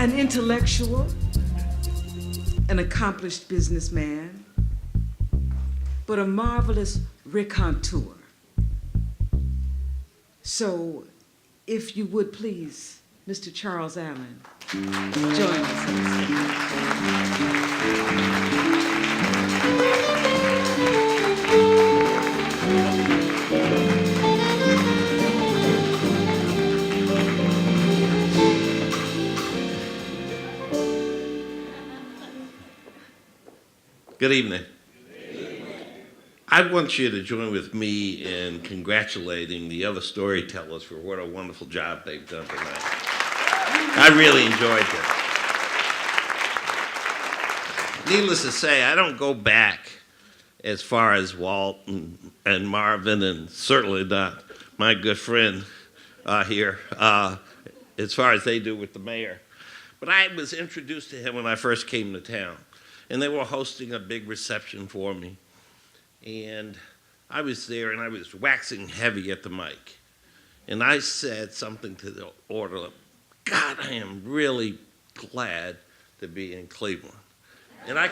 an intellectual, an accomplished businessman, but a marvelous raconteur. So, if you would please, Mr. Charles Allen, join us on Good evening. I want you to join with me in congratulating the other storytellers for what a wonderful job they've done tonight. I really enjoyed it. Needless to say, I don't go back as far as Walt and Marvin, and certainly not my good friend here, as far as they do with the mayor. But I was introduced to him when I first came to town, and they were hosting a big reception for me. And I was there, and I was waxing heavy at the mic. And I said something to the order, God, I am really glad to be in Cleveland. And I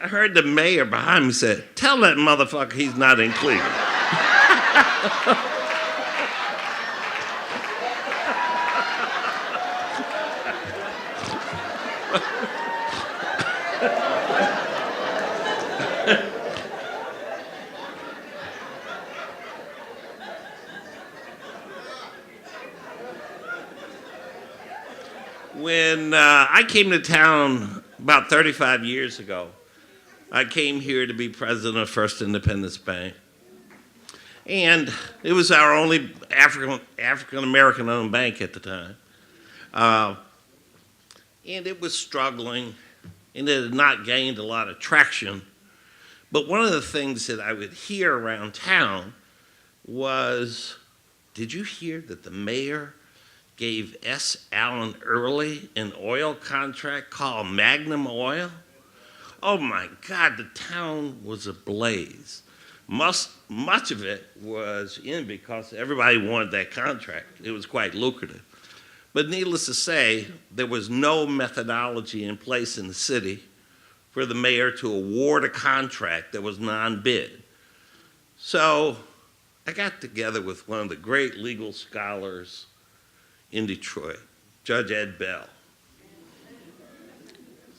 heard the mayor behind me say, tell that motherfucker he's not in Cleveland. When I came to town about 35 years ago, I came here to be president of First Independence Bank. And it was our only African-American owned bank at the time. And it was struggling, and it had not gained a lot of traction. But one of the things that I would hear around town was, did you hear that the mayor gave S. Allen Early an oil contract called Magnum Oil? Oh my God, the town was ablaze. Much of it was in because everybody wanted that contract. It was quite lucrative. But needless to say, there was no methodology in place in the city for the mayor to award a contract that was non-bid. So I got together with one of the great legal scholars in Detroit, Judge Ed Bell.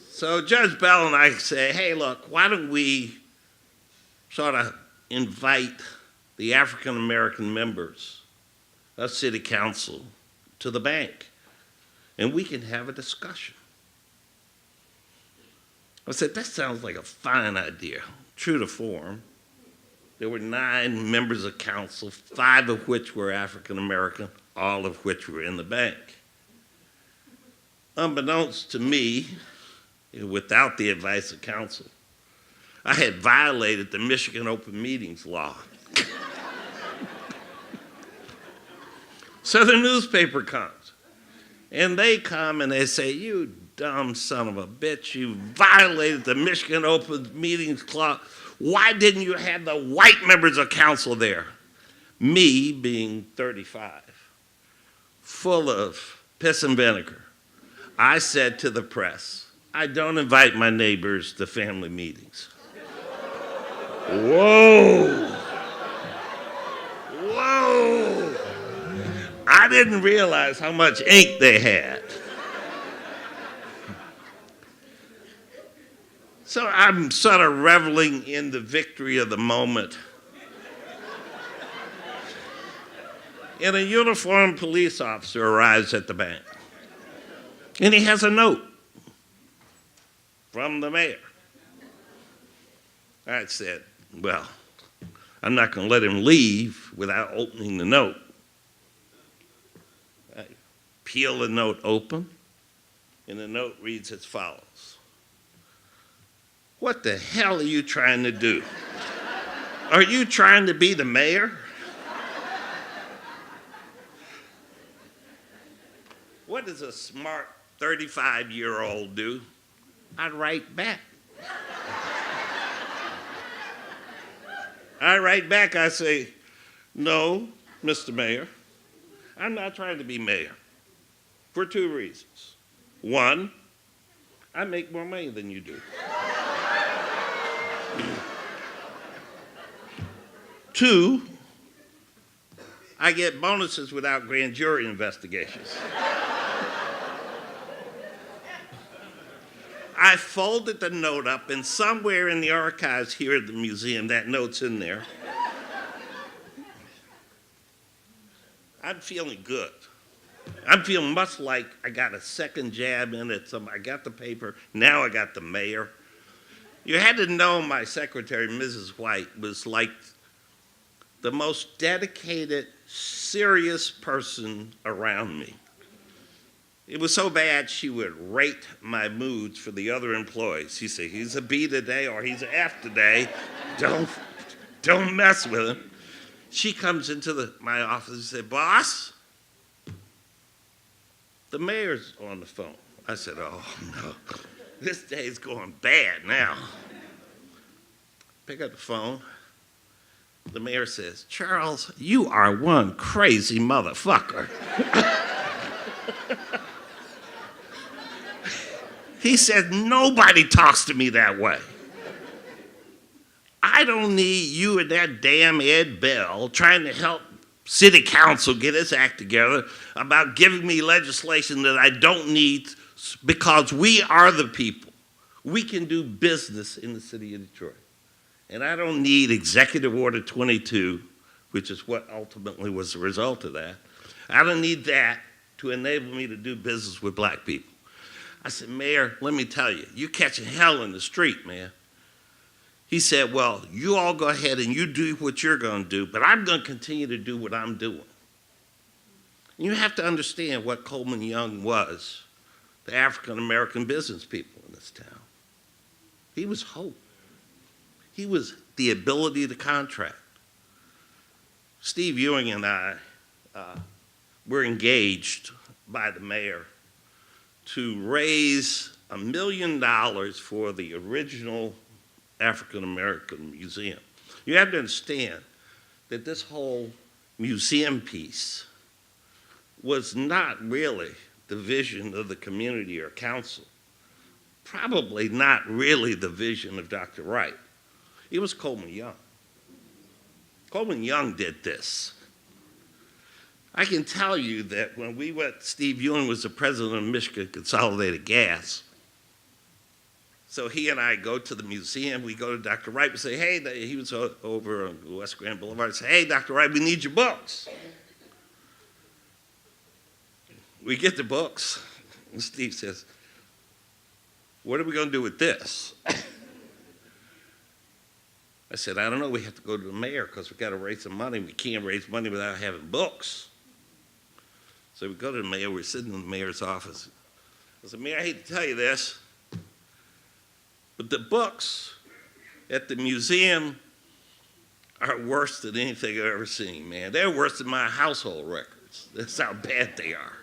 So Judge Bell and I say, hey, look, why don't we sort of invite the African-American members of City Council to the bank, and we can have a discussion. I said, that sounds like a fine idea. True to form, there were 9 members of council, 5 of which were African-American, all of which were in the bank. Unbeknownst to me, without the advice of counsel, I had violated the Michigan Open Meetings law. So the newspaper comes, and they come and they say, you dumb son of a bitch, you violated the Michigan Open Meetings clause. Why didn't you have the white members of council there? Me, being 35, full of piss and vinegar, I said to the press, I don't invite my neighbors to family meetings. Whoa. Whoa. I didn't realize how much ink they had. So I'm sort of reveling in the victory of the moment. And a uniformed police officer arrives at the bank. And he has a note from the mayor. I said, well, I'm not going to let him leave without opening the note. I peel the note open, and the note reads as follows. What the hell are you trying to do? Are you trying to be the mayor? What does a smart 35-year-old do? I write back. I say, no, Mr. Mayor, I'm not trying to be mayor. for two reasons. One, I make more money than you do. Two, I get bonuses without grand jury investigations. I folded the note up, and somewhere in the archives here at the museum, that note's in there. I'm feeling good. I'm feeling much like I got a second jab in it. I got the paper, now I got the mayor. You had to know my secretary, Mrs. White, was like the most dedicated, serious person around me. It was so bad she would rate my moods for the other employees. She'd say, he's a B today or he's an F today. Don't mess with him. She comes into my office and said, boss, the mayor's on the phone. I said, oh no, this day's going bad now. Pick up the phone. The mayor says, Charles, you are one crazy motherfucker. He said, nobody talks to me that way. I don't need you and that damn Ed Bell trying to help city council get its act together about giving me legislation that I don't need because we are the people. We can do business in the city of Detroit. And I don't need Executive Order 22, which is what ultimately was the result of that. I don't need that to enable me to do business with black people. I said, Mayor, let me tell you, you're catching hell in the street, man. He said, well, you all go ahead and you do what you're going to do, but I'm going to continue to do what I'm doing. And you have to understand what Coleman Young was to African-American business people in this town. He was hope. He was the ability to contract. Steve Ewing and I were engaged by the mayor to raise $1 million for the original African-American museum. You have to understand that this whole museum piece was not really the vision of the community or council, probably not really the vision of Dr. Wright. It was Coleman Young. Coleman Young did this. I can tell you that when we went, Steve Ewing was the president of Michigan Consolidated Gas. So he and I go to the museum, we go to Dr. Wright, we say, hey, he was over on West Grand Boulevard, say, hey, Dr. Wright, we need your books. We get the books, and Steve says, what are we going to do with this? I said, I don't know, we have to go to the mayor because we got to raise some money. We can't raise money without having books. So we go to the mayor, we're sitting in the mayor's office. I said, Mayor, I hate to tell you this, but the books at the museum are worse than anything I've ever seen, man. They're worse than my household records. That's how bad they are.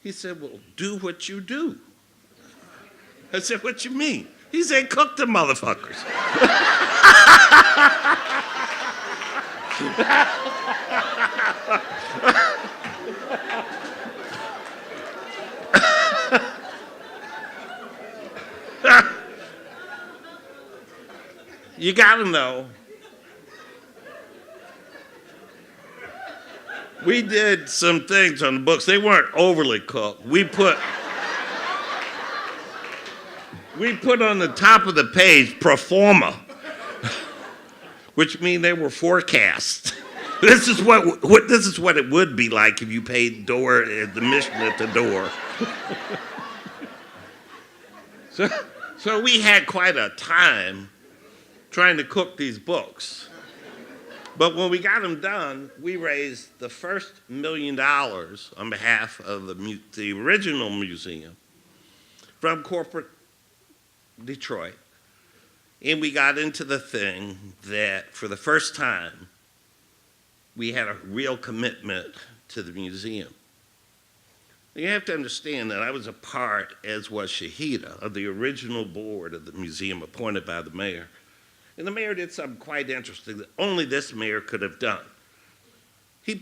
He said, well, do what you do. I said, what you mean? He said, cook the motherfuckers. You gotta know, we did some things on the books. They weren't overly cooked. We put on the top of the page, pro forma, which means they were forecast. This is what it would be like if you paid door at the mission at the door. So we had quite a time trying to cook these books. But when we got them done, we raised the first $1 million on behalf of the original museum from corporate Detroit. And we got into the thing that for the first time, we had a real commitment to the museum. You have to understand that I was a part, as was Shahida, of the original board of the museum appointed by the mayor. And the mayor did something quite interesting that only this mayor could have done. He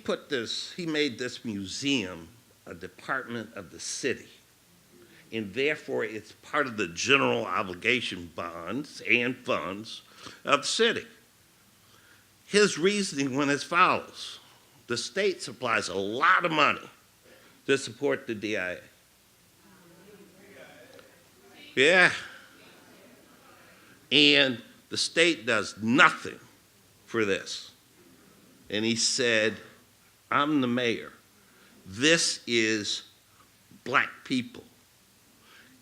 made this museum a department of the city, and therefore it's part of the general obligation bonds and funds of the city. His reasoning went as follows. The state supplies a lot of money to support the DIA. Yeah. And the state does nothing for this. And he said, I'm the mayor. This is black people,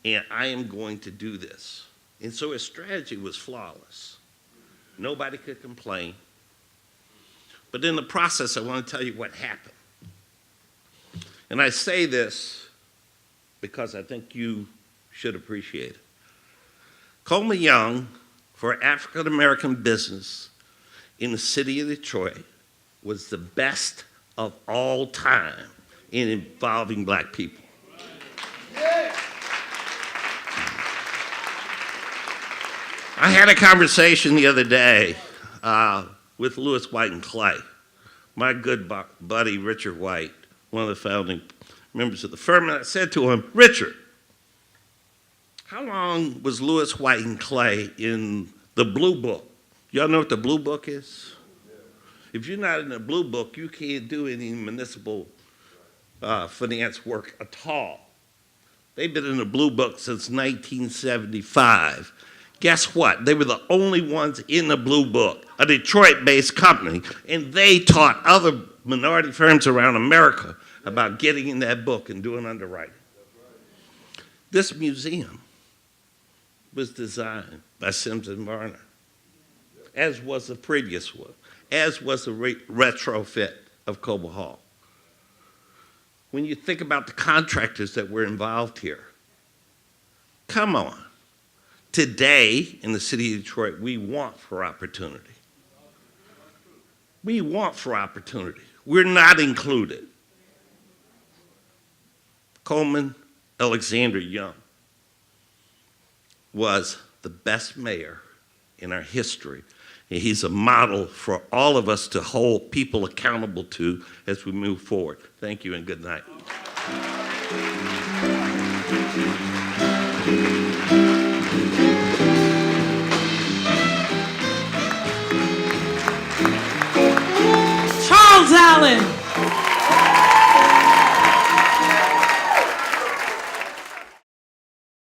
and I am going to do this. And so his strategy was flawless. Nobody could complain. But in the process, I want to tell you what happened. And I say this because I think you should appreciate it. Coleman Young, for African American business in the city of Detroit, was the best of all time in involving black people. I had a conversation the other day with Lewis, White, and Clay. My good buddy, Richard White, one of the founding members of the firm, and I said to him, Richard, how long was Lewis, White, and Clay in the Blue Book? Y'all know what the Blue Book is? If you're not in the Blue Book, you can't do any municipal finance work at all. They've been in the Blue Book since 1975. Guess what? They were the only ones in the Blue Book, a Detroit-based company, and they taught other minority firms around America about getting in that book and doing underwriting. This museum was designed by Sims and Varner, as was the previous one, as was the retrofit of Cobo Hall. When you think about the contractors that were involved here, come on. Today, in the city of Detroit, we want for opportunity. We want for opportunity. We're not included. Coleman Alexander Young was the best mayor in our history. And he's a model for all of us to hold people accountable to as we move forward. Thank you and good night. Charles Allen.